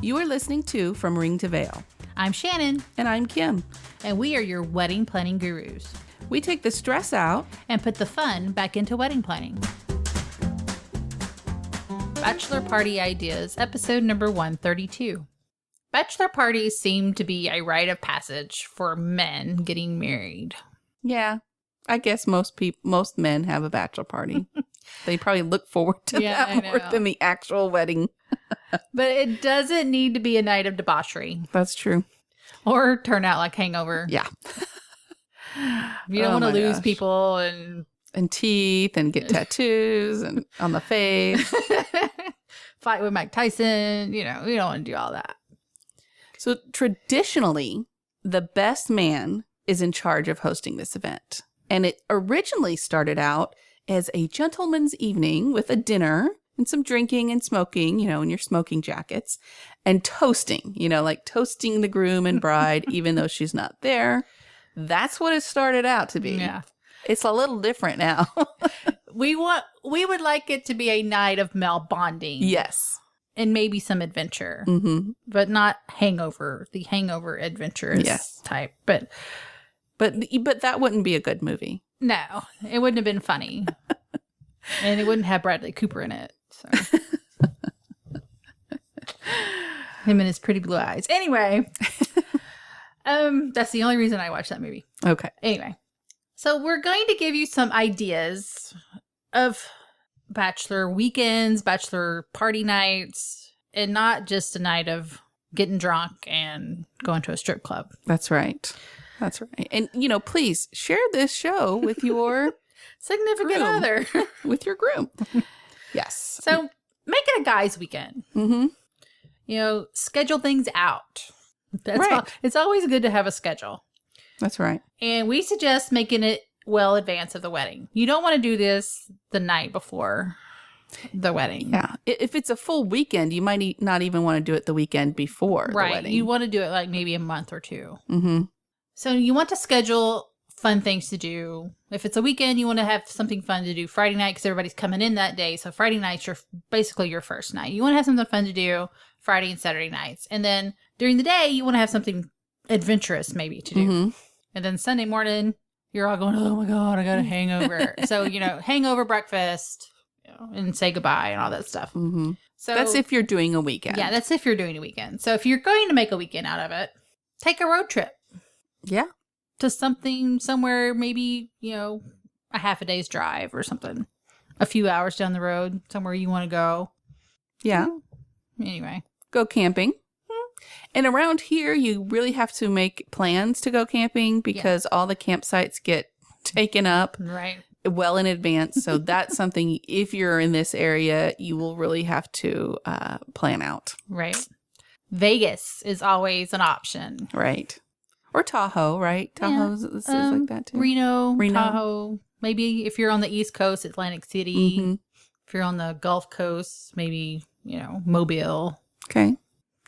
You are listening to From Ring to Veil. I'm Shannon. And I'm Kim. And we are your wedding planning gurus. We take the stress out and put the fun back into wedding planning. Bachelor Party Ideas, episode number 132. Bachelor parties seem to be a rite of passage for men getting married. Yeah, I guess most men have a bachelor party. They probably look forward to that more than the actual wedding. But it doesn't need to be a night of debauchery. That's true. Or turn out like Hangover. Yeah. You don't want to lose people and teeth and get tattoos and on the face. Fight with Mike Tyson. You don't want to do all that. So traditionally, the best man is in charge of hosting this event. And it originally started out as a gentleman's evening with a dinner and some drinking and smoking, in your smoking jackets, and toasting, like toasting the groom and bride, even though she's not there. That's what it started out to be. Yeah. It's a little different now. We would like it to be a night of male bonding. Yes. And maybe some adventure, but not Hangover, the Hangover adventurous type. But that wouldn't be a good movie. No, it wouldn't have been funny. And it wouldn't have Bradley Cooper in it. So. Him and his pretty blue eyes. Anyway, that's the only reason I watched that movie. Okay. Anyway, so we're going to give you some ideas of bachelor weekends, bachelor party nights, and not just a night of getting drunk and going to a strip club. That's right. That's right. And, please share this show with your significant other. With your groom. Yes. So make it a guy's weekend. Mm-hmm. Schedule things out. That's right. It's always good to have a schedule. That's right. And we suggest making it well advance of the wedding. You don't want to do this the night before the wedding. Yeah. If it's a full weekend, you might not even want to do it the weekend before the wedding. You want to do it like maybe a month or two. Mm-hmm. So you want to schedule fun things to do. If it's a weekend, you want to have something fun to do Friday night because everybody's coming in that day. So Friday night's basically your first night. You want to have something fun to do Friday and Saturday nights. And then during the day, you want to have something adventurous maybe to do. Mm-hmm. And then Sunday morning, you're all going, oh my God, I got a hangover. So, hangover breakfast, and say goodbye and all that stuff. Mm-hmm. So that's if you're doing a weekend. Yeah, that's if you're doing a weekend. So if you're going to make a weekend out of it, take a road trip. Yeah. To somewhere, maybe, a half a day's drive or something. A few hours down the road, somewhere you want to go. Yeah. Anyway. Go camping. And around here, you really have to make plans to go camping because all the campsites get taken up well in advance. So that's something, if you're in this area, you will really have to plan out. Right. Vegas is always an option. Right. Or Tahoe, right? Tahoe's is like that too. Reno, Tahoe. Maybe if you're on the East Coast, Atlantic City. Mm-hmm. If you're on the Gulf Coast, maybe, Mobile. Okay.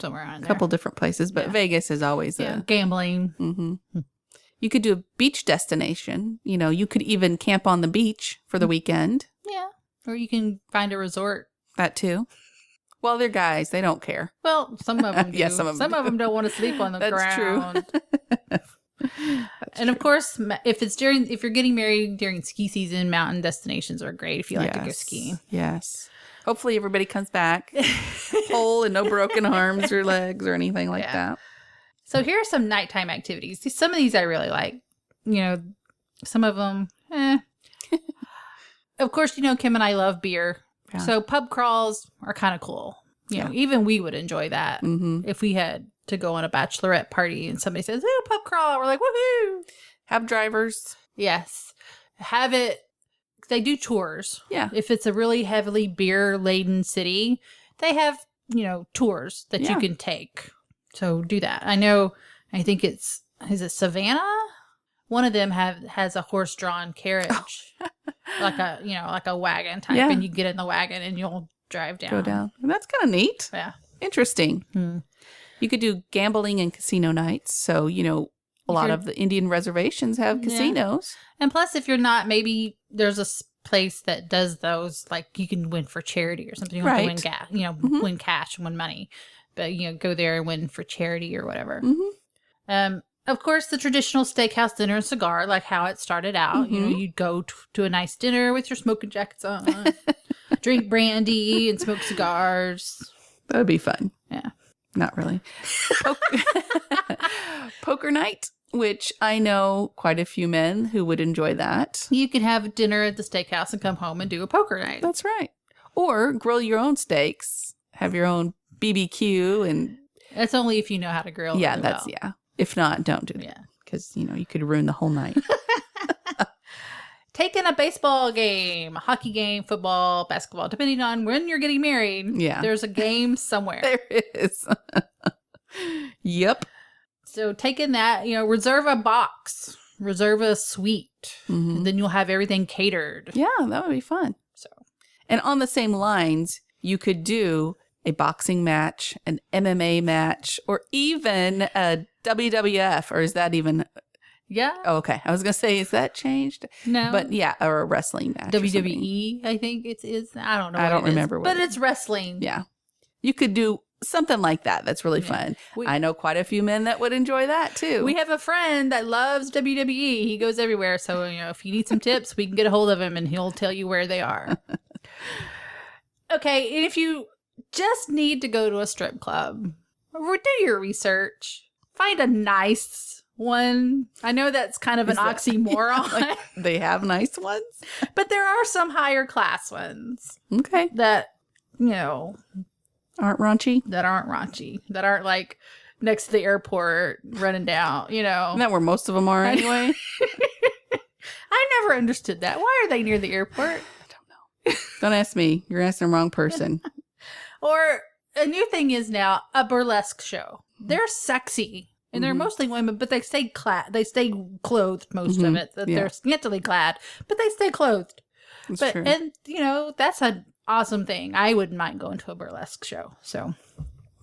Somewhere on there. A couple different places, but Vegas is always gambling. Mm-hmm. You could do a beach destination. You could even camp on the beach for the weekend. Yeah. Or you can find a resort. That too. Well, they're guys. They don't care. Well, some of them do. Yes, some of them don't want to sleep on the ground. That's true. Of course, if you're getting married during ski season, mountain destinations are great if you like to go skiing. Yes. Hopefully everybody comes back whole and no broken arms or legs or anything like that. So here are some nighttime activities. Some of these I really like. Some of them, Of course, Kim and I love beer. Yeah. So pub crawls are kind of cool. Even we would enjoy that if we had to go on a bachelorette party and somebody says, oh, pub crawl. We're like, woohoo. Have drivers. Yes. Have it. They do tours. Yeah. If it's a really heavily beer-laden city, they have, tours that you can take. So do that. I think is it Savannah? One of them has a horse-drawn carriage. like a wagon type. And you get in the wagon and you'll drive down. Go down. That's kind of neat. Yeah. Interesting. You could do gambling and casino nights. So, a lot of the Indian reservations have casinos. And plus, if you're not, maybe there's a place that does those, like you can win for charity or something. You want to win gas, win cash, win money. But, go there and win for charity or whatever. Mm-hmm. Of course, the traditional steakhouse dinner and cigar, like how it started out. Mm-hmm. You'd go to a nice dinner with your smoking jackets on, drink brandy and smoke cigars. That would be fun. Yeah. Not really. Poker night, which I know quite a few men who would enjoy that. You could have dinner at the steakhouse and come home and do a poker night. That's right. Or grill your own steaks, have your own BBQ, and that's only if you know how to grill. yeah, really that's well. yeah. If not, don't do that. Yeah. Because you could ruin the whole night. Taking a baseball game, a hockey game, football, basketball, depending on when you're getting married. Yeah. There's a game somewhere. There is. Yep. So taking that, reserve a box, reserve a suite, and then you'll have everything catered. Yeah, that would be fun. So, and on the same lines, you could do a boxing match, an MMA match, or even a WWF, or is that even... Yeah. Oh, okay. I was going to say, is that changed? No. But yeah, or a wrestling match. WWE, I think it is. I don't know. I don't remember what but it it's wrestling. Yeah. You could do something like that. That's really fun. I know quite a few men that would enjoy that too. We have a friend that loves WWE. He goes everywhere. So, if you need some tips, we can get a hold of him and he'll tell you where they are. Okay. And if you just need to go to a strip club, do your research. Find a nice one. I know that's kind of an oxymoron. Like, they have nice ones? But there are some higher class ones. Okay. That, aren't raunchy? that aren't raunchy. That aren't like next to the airport running down, Isn't that where most of them are anyway? I never understood that. Why are they near the airport? I don't know. Don't ask me. You're asking the wrong person. Or a new thing is now a burlesque show. They're sexy. And they're mostly women, but they stay clothed most of it. They're scantily clad, but they stay clothed. That's true. And, that's an awesome thing. I wouldn't mind going to a burlesque show. So,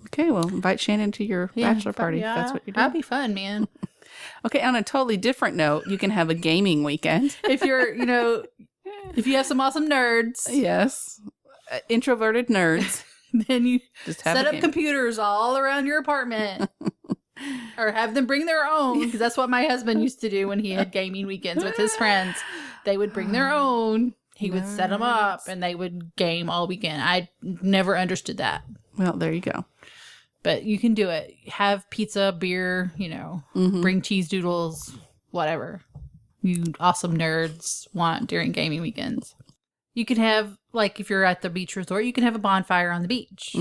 okay, well, invite Shannon to your bachelor party if that's what you're doing. That'd be fun, man. Okay, on a totally different note, you can have a gaming weekend. If you're, if you have some awesome nerds. Yes. Introverted nerds. Then you just have set up computers all around your apartment. Or have them bring their own, because that's what my husband used to do when he had gaming weekends with his friends. They would bring their own. He would set them up, and they would game all weekend. I never understood that. Well, there you go. But you can do it. Have pizza, beer, bring cheese doodles, whatever you awesome nerds want during gaming weekends. You could have, like, if you're at the beach resort, you can have a bonfire on the beach.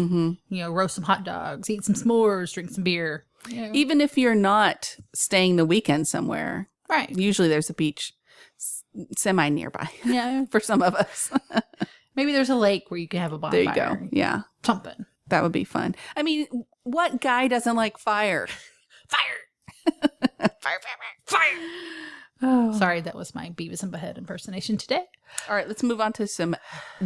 Roast some hot dogs, eat some s'mores, drink some beer. Even if you're not staying the weekend somewhere. Right. Usually there's a beach semi nearby. Yeah. For some of us. Maybe there's a lake where you can have a bonfire. There you go. Yeah. Something. That would be fun. I mean, what guy doesn't like fire? Fire! Fire, fire, fire! Oh. Sorry, that was my Beavis and Butthead impersonation today. All right, let's move on to some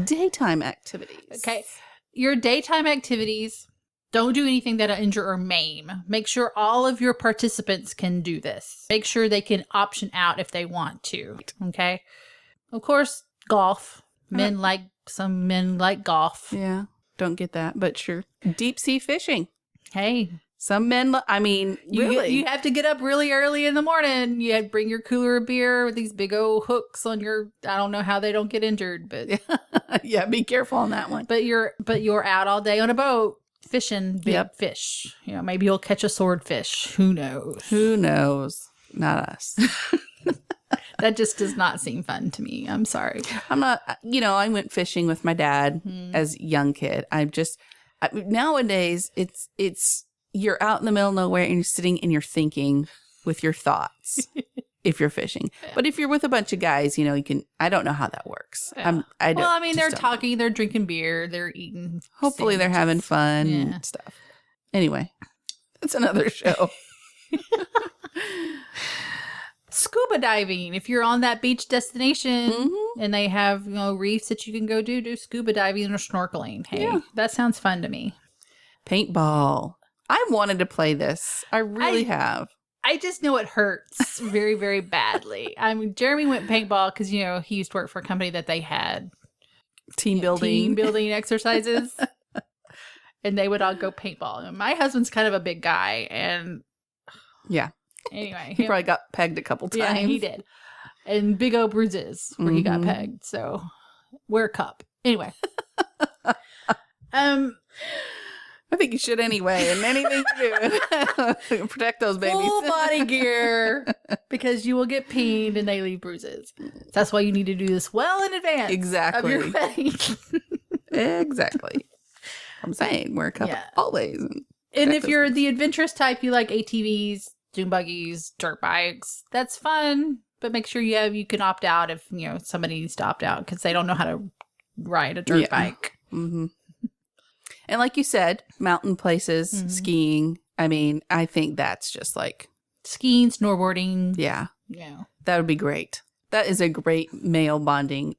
daytime activities. Okay. Your daytime activities, don't do anything that'll injure or maim. Make sure all of your participants can do this. Make sure they can option out if they want to. Okay? Of course, golf. Some men like golf. Yeah, don't get that, but sure. Deep sea fishing. Hey. Some men, really? You have to get up really early in the morning. You have to bring your cooler of beer with these big old hooks on your, I don't know how they don't get injured, but. Yeah, be careful on that one. But you're out all day on a boat fishing big fish. Maybe you'll catch a swordfish. Who knows? Who knows? Not us. That just does not seem fun to me. I'm sorry. I'm not, I went fishing with my dad as a young kid. Nowadays, it's, you're out in the middle of nowhere and you're sitting and you're thinking with your thoughts if you're fishing. Yeah. But if you're with a bunch of guys, you can, I don't know how that works. Yeah. They're talking, they're drinking beer, they're eating. Hopefully they're having fun and stuff. Anyway, that's another show. Scuba diving. If you're on that beach destination and they have, reefs that you can go do scuba diving or snorkeling. Hey, that sounds fun to me. Paintball. I wanted to play this. I really have. I just know it hurts very, very badly. I mean, Jeremy went paintball because, he used to work for a company that they had team building exercises. and they would all go paintball. And my husband's kind of a big guy, and Yeah. anyway, He probably got pegged a couple times. yeah, he did, and big old bruises where he got pegged. So wear a cup anyway. I think you should anyway, and anything you do, protect those babies. Full body gear, because you will get peened and they leave bruises. That's why you need to do this well in advance. Exactly. Of your wedding. Exactly. I'm saying wear a cup always. And if you're the adventurous type, you like ATVs, dune buggies, dirt bikes, that's fun. But make sure you can opt out if somebody needs to opt out because they don't know how to ride a dirt bike. Mm-hmm. And like you said, mountain places, skiing. I mean, I think that's just like skiing, snowboarding. Yeah. Yeah. That would be great. That is a great male bonding.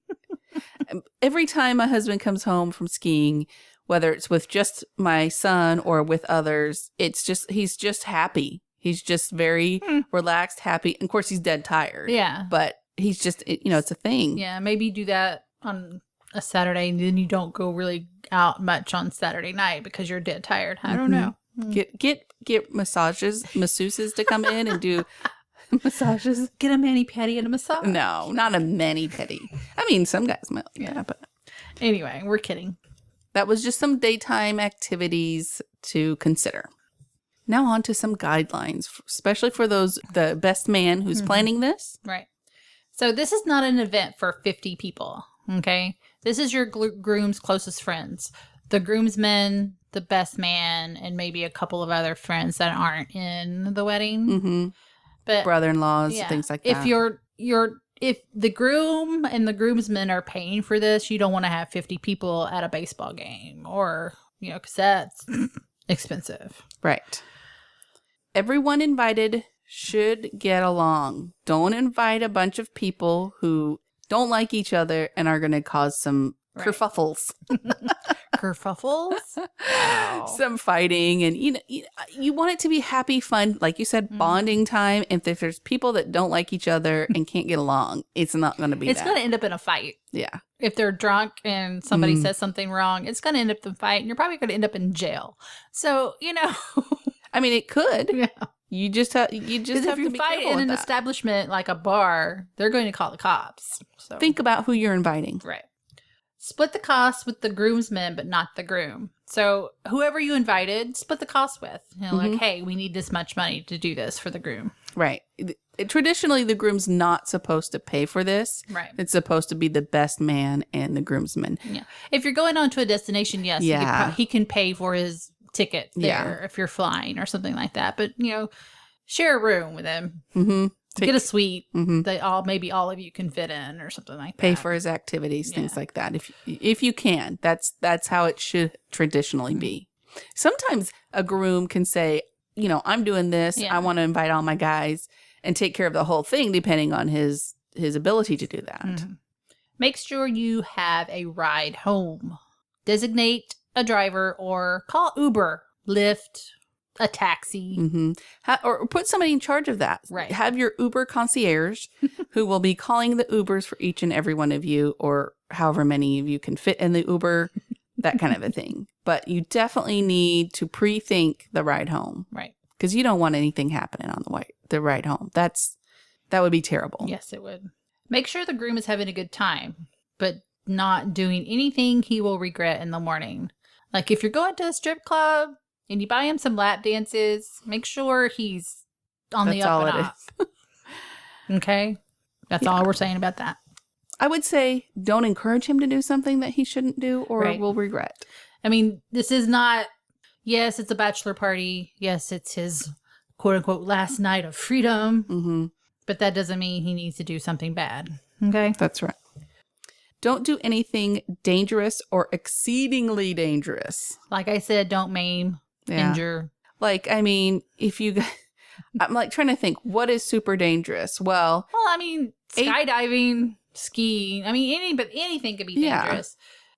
Every time my husband comes home from skiing, whether it's with just my son or with others, he's just happy. He's just very relaxed, happy. And of course, he's dead tired. Yeah. But he's just, it's a thing. Yeah. Maybe do that on a Saturday, and then you don't go really out much on Saturday night because you're dead tired. I don't know. Get masseuses to come in and do massages. Get a mani-pedi and a massage. No, not a mani-pedi. I mean, some guys might like that, but anyway, we're kidding. That was just some daytime activities to consider. Now on to some guidelines, especially for the best man who's planning this. Right. So this is not an event for 50 people. Okay. This is your groom's closest friends. The groomsmen, the best man, and maybe a couple of other friends that aren't in the wedding. Mm-hmm. But brother-in-laws, things like that. If the groom and the groomsmen are paying for this, you don't want to have 50 people at a baseball game or, because that's expensive. Right. Everyone invited should get along. Don't invite a bunch of people who don't like each other and are going to cause some kerfuffles. Kerfuffles? Wow. Some fighting. And, you want it to be happy, fun, like you said, bonding time. And if there's people that don't like each other and can't get along, it's not going to be It's going to end up in a fight. Yeah. If they're drunk and somebody says something wrong, it's going to end up in a fight, and you're probably going to end up in jail. So, I mean, it could. Yeah. You just have to if be you fight careful in with an that. establishment like a bar, they're going to call the cops. So Think about who you're inviting. right. Split the cost with the groomsmen, but not the groom. So whoever you invited, split the cost with. Like, hey, we need this much money to do this for the groom. Right. Traditionally, the groom's not supposed to pay for this. Right. It's supposed to be the best man and the groomsman. Yeah. If you're going on to a destination, yes, he can pay for his ticket there if you're flying or something like that. But, share a room with him. Mm-hmm. Get a suite that maybe all of you can fit in or something like that. Pay for his activities, things like that. If you can, that's how it should traditionally be. Sometimes a groom can say, I'm doing this. Yeah. I want to invite all my guys and take care of the whole thing, depending on his ability to do that. Mm-hmm. Make sure you have a ride home. Designate a driver or call Uber, Lyft, a taxi. Mm-hmm. Or put somebody in charge of that. Right. Have your Uber concierge who will be calling the Ubers for each and every one of you, or however many of you can fit in the Uber, that kind of a thing. But you definitely need to pre-think the ride home. Right. Because you don't want anything happening on the ride home. That would be terrible. Yes, it would. Make sure the groom is having a good time, but not doing anything he will regret in the morning. Like if you're going to a strip club and you buy him some lap dances, make sure he's on the up and up. Okay? That's all we're saying about that. I would say don't encourage him to do something that he shouldn't do or will regret. I mean, this is not, yes, it's a bachelor party. Yes, it's his quote unquote last night of freedom. Mm-hmm. But that doesn't mean he needs to do something bad. Okay? That's right. Don't do anything dangerous or exceedingly dangerous. Like I said, don't maim, injure. Like, I mean, I'm like trying to think, what is super dangerous? Well, I mean, skydiving, skiing. I mean, anything could be dangerous.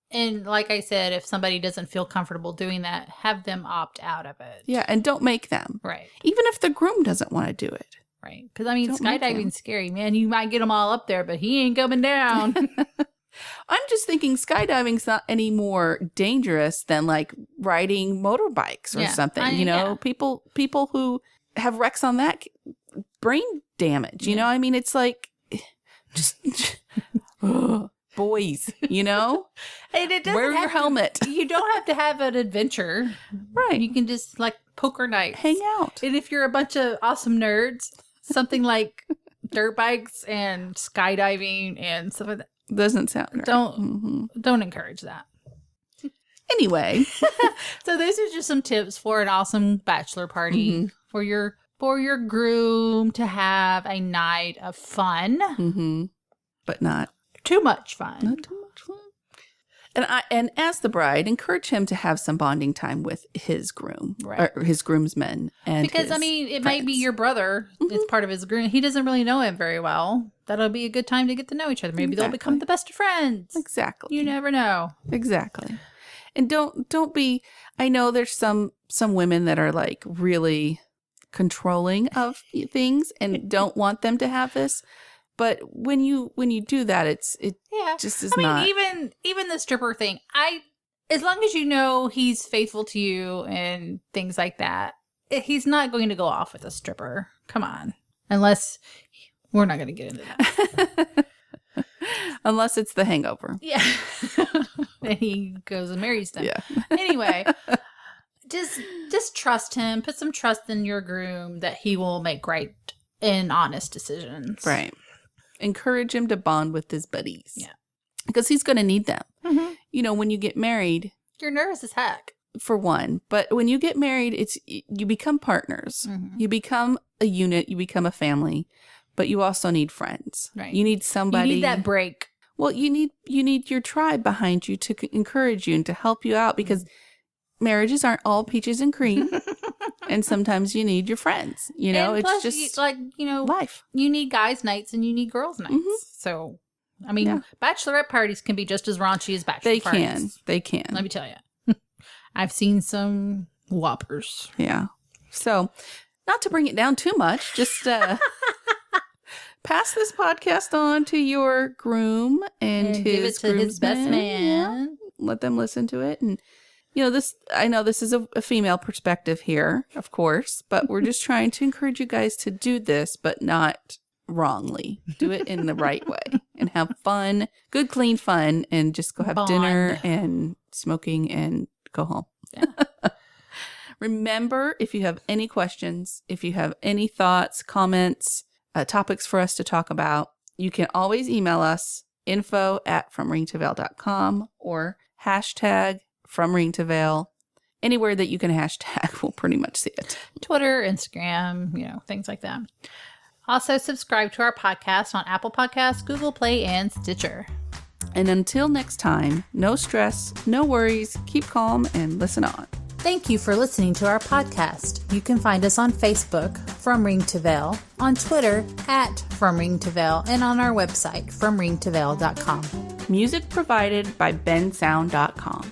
And like I said, if somebody doesn't feel comfortable doing that, have them opt out of it. Yeah, and don't make them. Right. Even if the groom doesn't want to do it. Right. Because, I mean, skydiving's scary, man. You might get them all up there, but he ain't coming down. I'm just thinking skydiving's not any more dangerous than like riding motorbikes or something. People who have wrecks on that brain damage. You know, I mean, it's like just boys. And it doesn't wear your helmet. You don't have to have an adventure, right? You can just like poker nights, hang out, and if you're a bunch of awesome nerds, something like dirt bikes and skydiving and stuff like that. Doesn't sound right. Don't encourage that. Anyway, so those are just some tips for an awesome bachelor party for your groom to have a night of fun, but not too much fun. Not too much fun. And as the bride, encourage him to have some bonding time with his groom, or his groomsmen, and because it friends. may be your brother is part of his groom. He doesn't really know him very well. That'll be a good time to get to know each other. Maybe they'll become the best of friends. Exactly. You never know. Exactly. And don't be. I know there's some women that are like really controlling of things and don't want them to have this. But when you do that, it just is not. Even the stripper thing. As long as you know he's faithful to you and things like that, he's not going to go off with a stripper. Come on, unless we're not going to get into that. Unless it's the Hangover. Yeah, and he goes and marries them. Yeah. Anyway, just trust him. Put some trust in your groom that he will make right and honest decisions. Right. Encourage him to bond with his buddies. Yeah. Because he's going to need them. When you get married. You're nervous as heck. For one. But when you get married, you become partners. You become a unit. You become a family. But you also need friends. Right. You need somebody. You need that break. Well, you need your tribe behind you to encourage you and to help you out. Because marriages aren't all peaches and cream. And sometimes you need your friends, and it's plus, just life. You need guys' nights and you need girls' nights. So, I mean, bachelorette parties can be just as raunchy as bachelor parties. They can. Let me tell you. I've seen some whoppers. Yeah. So, not to bring it down too much, just pass this podcast on to your groom and give it to his best man. Let them listen to it. And I know this is a female perspective here, of course, but we're just trying to encourage you guys to do this, but not wrongly. Do it in the right way and have fun, good, clean fun, and just go have dinner and smoking and go home. Yeah. Remember, if you have any questions, if you have any thoughts, comments, topics for us to talk about, you can always email us info@fromringtoveil.com or hashtag From Ring to Veil. Anywhere that you can hashtag, we'll pretty much see it. Twitter, Instagram, things like that. Also, subscribe to our podcast on Apple Podcasts, Google Play, and Stitcher. And until next time, no stress, no worries, keep calm, and listen on. Thank you for listening to our podcast. You can find us on Facebook, From Ring to Veil, on Twitter, @From Ring to Veil, and on our website, FromRingToVeil.com. Music provided by bensound.com.